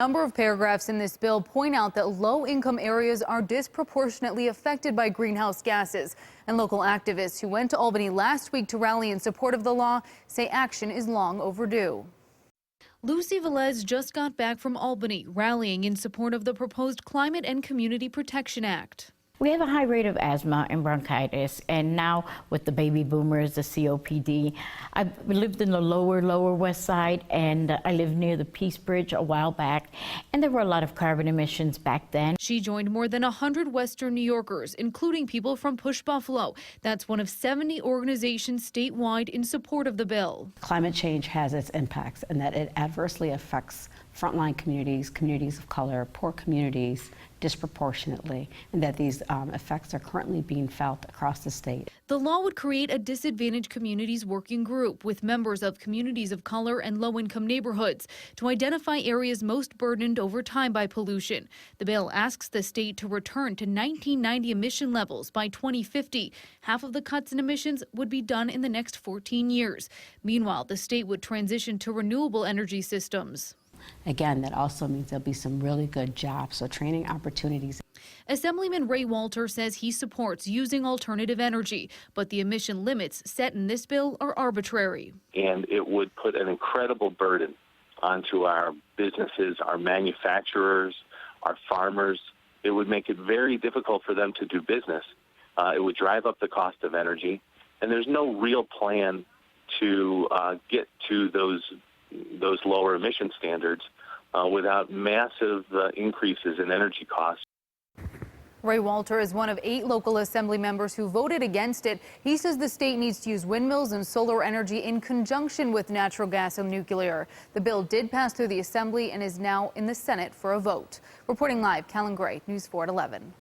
A number of paragraphs in this bill point out that low-income areas are disproportionately affected by greenhouse gases. And local activists who went to Albany last week to rally in support of the law say action is long overdue. Lucy Velez just got back from Albany, rallying in support of the proposed Climate and Community Protection Act. We have a high rate of asthma and bronchitis, and now with the baby boomers, the COPD. I lived in the lower west side, and I lived near the Peace Bridge a while back, and there were a lot of carbon emissions back then. She joined more than 100 Western New Yorkers, including people from Push Buffalo. That's one of 70 organizations statewide in support of the bill. Climate change has its impacts, and that it adversely affects frontline communities, communities of color, poor communities disproportionately, and that these effects are currently being felt across the state. The law would create a disadvantaged communities working group with members of communities of color and low-income neighborhoods to identify areas most burdened over time by pollution. The bill asks the state to return to 1990 emission levels by 2050. Half of the cuts in emissions would be done in the next 14 years. Meanwhile, the state would transition to renewable energy systems. Again, that also means there'll be some really good jobs, so training opportunities. Assemblyman Ray Walter says he supports using alternative energy, but the emission limits set in this bill are arbitrary. And it would put an incredible burden onto our businesses, our manufacturers, our farmers. It would make it very difficult for them to do business. It would drive up the cost of energy, and there's no real plan to get to those lower emission standards without massive increases in energy costs. Ray Walter is one of 8 local assembly members who voted against it. He says the state needs to use windmills and solar energy in conjunction with natural gas and nuclear. The bill did pass through the assembly and is now in the Senate for a vote. Reporting live, Callan Gray, News 4 at 11.